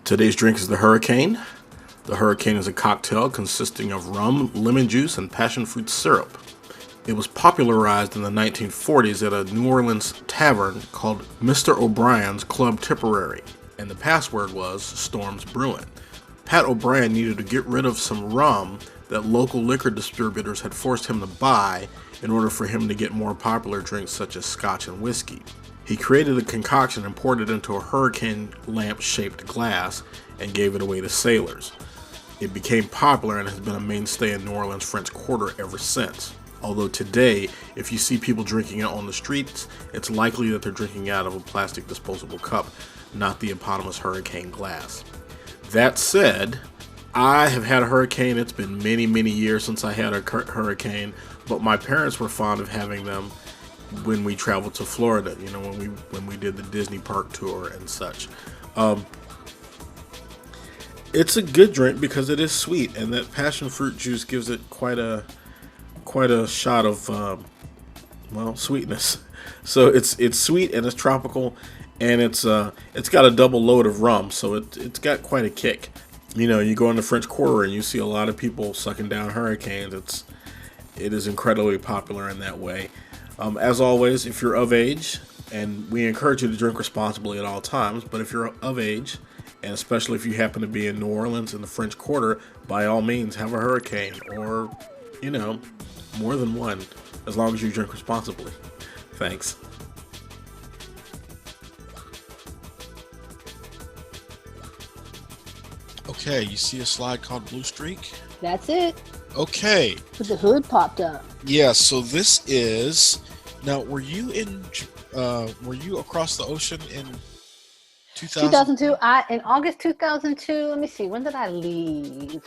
Today's drink is the Hurricane. The Hurricane is a cocktail consisting of rum, lemon juice, and passion fruit syrup. It was popularized in the 1940s at a New Orleans tavern called Mr. O'Brien's Club Tipperary, and the password was Storms Brewing. Pat O'Brien needed to get rid of some rum that local liquor distributors had forced him to buy in order for him to get more popular drinks such as scotch and whiskey. He created a concoction and poured it into a hurricane lamp-shaped glass and gave it away to sailors. It became popular and has been a mainstay in New Orleans French Quarter ever since. Although today, if you see people drinking it on the streets, it's likely that they're drinking out of a plastic disposable cup, not the eponymous hurricane glass. That said, I have had a hurricane. It's been many, many years since I had a hurricane, but my parents were fond of having them when we traveled to Florida, when we did the Disney park tour and such. It's a good drink because it is sweet, and that passion fruit juice gives it quite a shot of sweetness. So it's sweet and it's tropical, and it's got a double load of rum, so it's got quite a kick. You go in the French Quarter and you see a lot of people sucking down hurricanes. It is incredibly popular in that way. As always, if you're of age, and we encourage you to drink responsibly at all times, but if you're of age, and especially if you happen to be in New Orleans in the French Quarter, by all means have a hurricane, or, more than one, as long as you drink responsibly. Thanks. Okay, you see a slide called Blue Streak? That's it. Okay. But the hood popped up. Yeah, so this is... Now, were you across the ocean in 2002? In August 2002, let me see, when did I leave?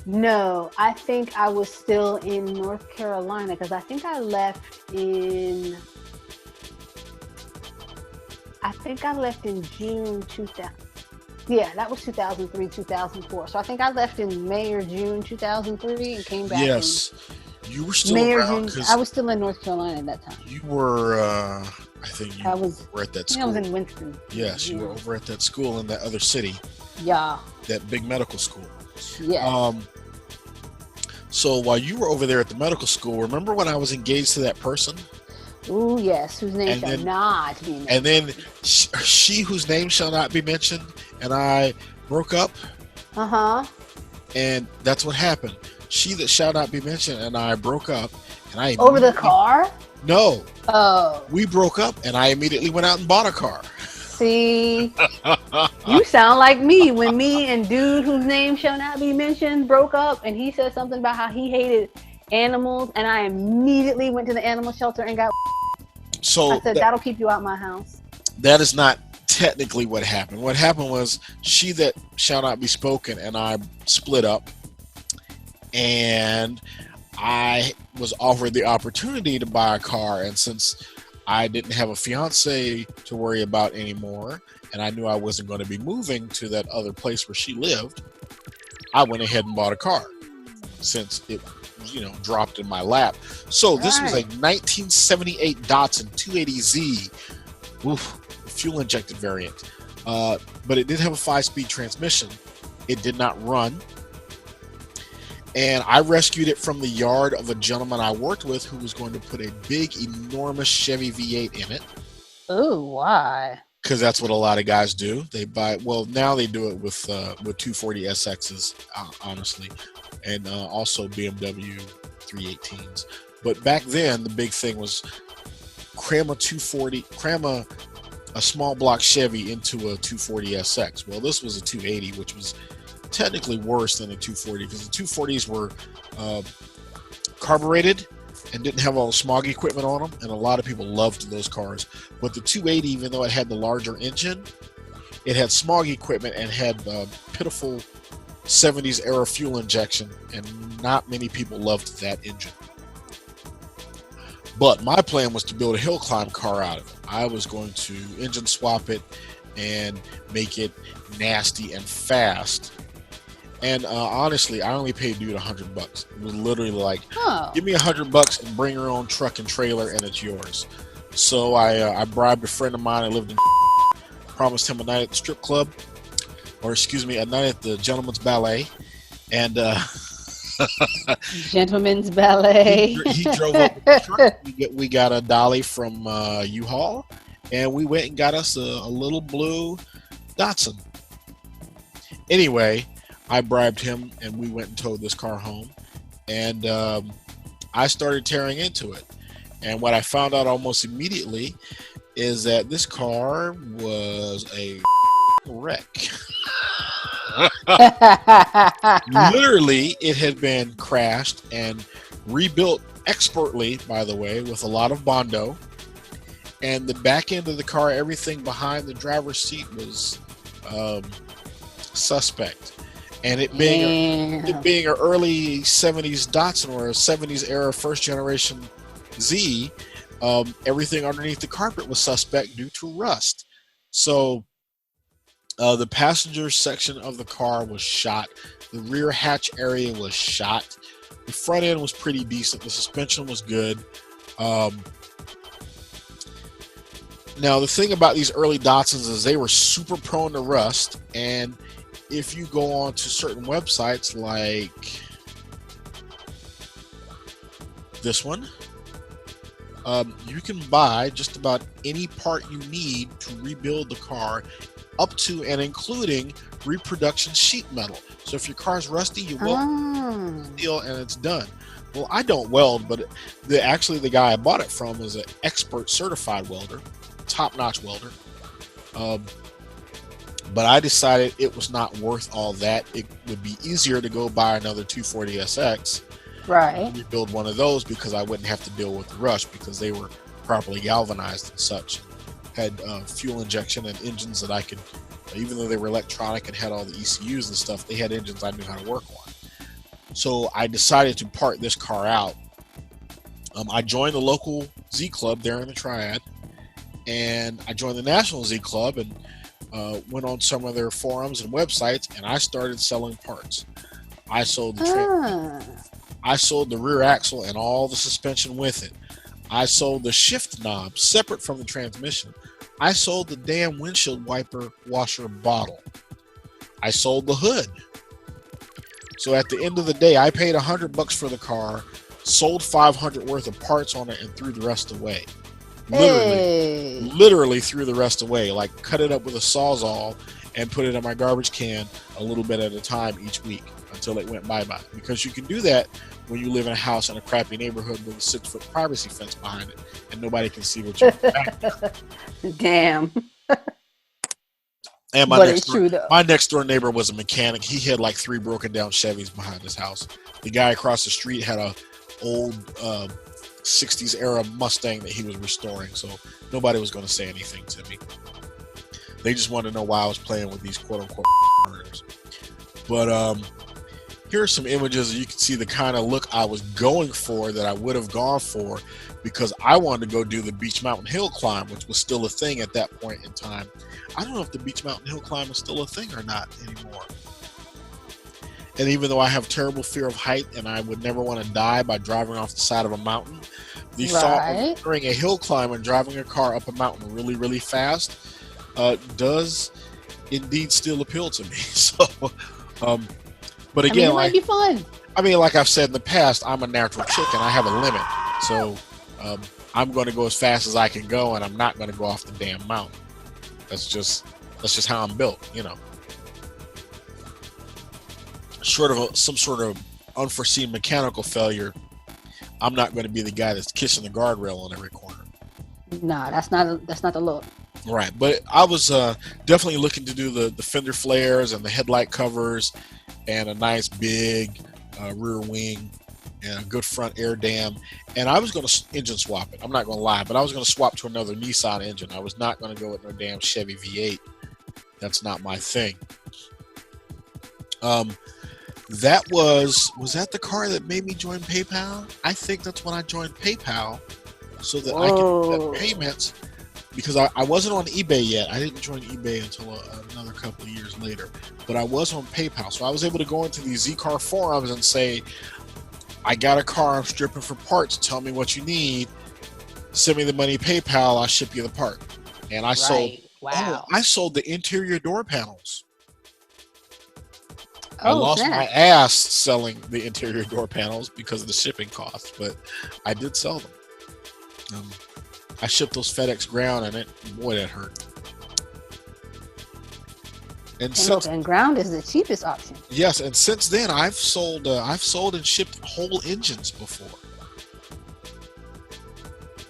No, I think I was still in North Carolina, because I think I left in June 2000. Yeah, that was 2003, 2004. So I think I left in May or June 2003 and came back. Yes, you were still May around. or June. I was still in North Carolina at that time. You were, I think you were at that school. I was in Winston. Yes, you were over at that school in that other city. Yeah. That big medical school. Yeah. So while you were over there at the medical school, remember when I was engaged to that person? Ooh, yes, whose name shall not be mentioned. And then she whose name shall not be mentioned, and I broke up. Uh-huh. And that's what happened. She that shall not be mentioned and I broke up, and I over the car? No. Oh. We broke up, and I immediately went out and bought a car. See, you sound like me when me and dude whose name shall not be mentioned broke up, and he said something about how he hated animals, and I immediately went to the animal shelter and got. So I said that'll keep you out my house. That is not technically what happened. What happened was she that shall not be spoken and I split up, and I was offered the opportunity to buy a car, and since I didn't have a fiance to worry about anymore, and I knew I wasn't going to be moving to that other place where she lived, I went ahead and bought a car since it dropped in my lap. So this was a 1978 Datsun 280Z, fuel injected variant, but it did have a 5-speed transmission. It did not run, and I rescued it from the yard of a gentleman I worked with who was going to put a big, enormous Chevy V8 in it. Oh, why? Because that's what a lot of guys do. They buy, well, now they do it with 240 SXs, honestly, and also BMW 318s. But back then, the big thing was cram a small block Chevy into a 240 SX. Well, this was a 280, which was technically worse than a 240 because the 240s were carbureted and didn't have all the smog equipment on them, and a lot of people loved those cars. But the 280, even though it had the larger engine, it had smog equipment and had pitiful 70s era fuel injection, and not many people loved that engine. But my plan was to build a hill climb car out of it. I was going to engine swap it and make it nasty and fast. And honestly, I only paid dude $100. It was literally like, give me $100 and bring your own truck and trailer, and it's yours. So I bribed a friend of mine. I lived in promised him a night at the strip club, or excuse me, a night at the gentleman's ballet, and Gentleman's ballet. he drove up with the truck. We got a dolly from U-Haul, and we went and got us a little blue Datsun. Anyway, I bribed him, and we went and towed this car home, and I started tearing into it. And what I found out almost immediately is that this car was a wreck. Literally, it had been crashed and rebuilt expertly, by the way, with a lot of Bondo. And the back end of the car, everything behind the driver's seat was suspect. And it being an early 70s Datsun, or a 70s era first generation Z, everything underneath the carpet was suspect due to rust. So the passenger section of the car was shot. The rear hatch area was shot. The front end was pretty decent. The suspension was good. Now, the thing about these early Datsuns is they were super prone to rust. And if you go on to certain websites like this one, you can buy just about any part you need to rebuild the car, up to and including reproduction sheet metal. So if your car's rusty, you weld steel and it's done. Well, I don't weld, but actually the guy I bought it from is an expert certified welder, top-notch welder. But I decided it was not worth all that. It would be easier to go buy another 240SX, right, rebuild one of those, because I wouldn't have to deal with the rust, because they were properly galvanized and such. Had fuel injection and engines that I could, even though they were electronic and had all the ECUs and stuff, they had engines I knew how to work on. So I decided to part this car out. I joined the local Z Club there in the Triad, and I joined the National Z Club and went on some of their forums and websites, and I started selling parts. I sold the I sold the rear axle and all the suspension with it. I sold the shift knob separate from the transmission. I sold the damn windshield wiper washer bottle. I sold the hood. So at the end of the day, I paid $100 for the car, sold $500 worth of parts on it, and threw the rest away. Literally threw the rest away. Like, cut it up with a Sawzall and put it in my garbage can a little bit at a time each week until it went bye-bye. Because you can do that when you live in a house in a crappy neighborhood with a 6-foot privacy fence behind it, and nobody can see what you're doing. Damn. And my next door neighbor was a mechanic. He had like 3 broken down Chevys behind his house. The guy across the street had a old 60s era Mustang that he was restoring, so nobody was going to say anything to me. They just wanted to know why I was playing with these quote-unquote burners. But here are some images. You can see the kind of look I was going for, that I would have gone for, because I wanted to go do the Beach Mountain Hill climb, which was still a thing at that point in time. I don't know if the Beach Mountain Hill climb is still a thing or not anymore. And even though I have terrible fear of height and I would never want to die by driving off the side of a mountain, the thought of doing a hill climb and driving a car up a mountain really, really fast does indeed still appeal to me. So, but again, it might be fun. I mean, like I've said in the past, I'm a natural chick and I have a limit. So I'm going to go as fast as I can go, and I'm not going to go off the damn mountain. That's just how I'm built, you know. Short of some sort of unforeseen mechanical failure, I'm not going to be the guy that's kissing the guardrail on every corner. Nah, that's not the look. Right, but I was definitely looking to do the fender flares and the headlight covers and a nice big rear wing and a good front air dam. And I was going to engine swap it. I'm not going to lie, but I was going to swap to another Nissan engine. I was not going to go with no damn Chevy V8. That's not my thing. That was that the car that made me join PayPal? I think that's when I joined PayPal, so that I could get payments, because I wasn't on eBay yet. I didn't join eBay until another couple of years later, but I was on PayPal. So I was able to go into these Z-Car forums and say, I got a car, I'm stripping for parts, tell me what you need, send me the money PayPal, I'll ship you the part. And I sold Wow. I sold the interior door panels. I Oh, lost snap. my ass selling the interior door panels because of the shipping costs, but I did sell them. I shipped those FedEx ground, and boy, that hurt. And ground is the cheapest option. Yes, and since then I've sold and shipped whole engines before.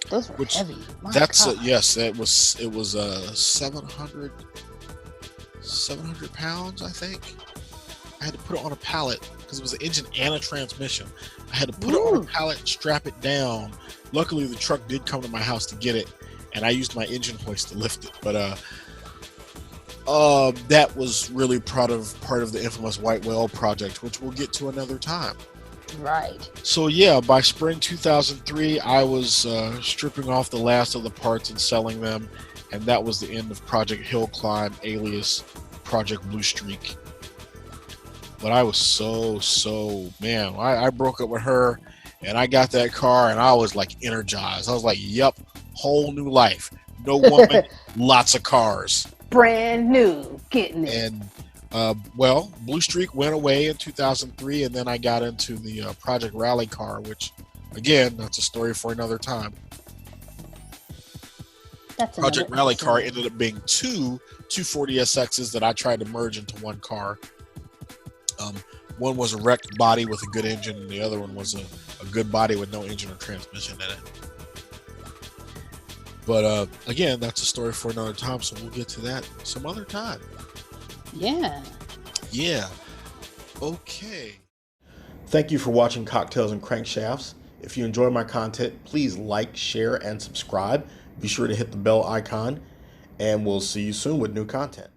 Those were heavy. That's yes, it was 700 pounds, I think. I had to put it on a pallet because it was an engine and a transmission. I had to put it on a pallet, strap it down. Luckily, the truck did come to my house to get it, and I used my engine hoist to lift it. But that was really part of the infamous White Whale project, which we'll get to another time. Right. So yeah, by spring 2003, I was stripping off the last of the parts and selling them, and that was the end of Project Hill Climb, alias Project Blue Streak. But I was man, I broke up with her, and I got that car, and I was like energized. I was like, "Yep, whole new life. No woman, lots of cars." Brand new, getting it. And Blue Streak went away in 2003, and then I got into the Project Rally car, which, again, that's a story for another time. Project Rally car ended up being two 240SXs that I tried to merge into one car. One was a wrecked body with a good engine, and the other one was a good body with no engine or transmission in it. But again, that's a story for another time, so we'll get to that some other time. Yeah. Okay. Thank you for watching Cocktails and Crankshafts. If you enjoy my content, please like, share, and subscribe. Be sure to hit the bell icon, and we'll see you soon with new content.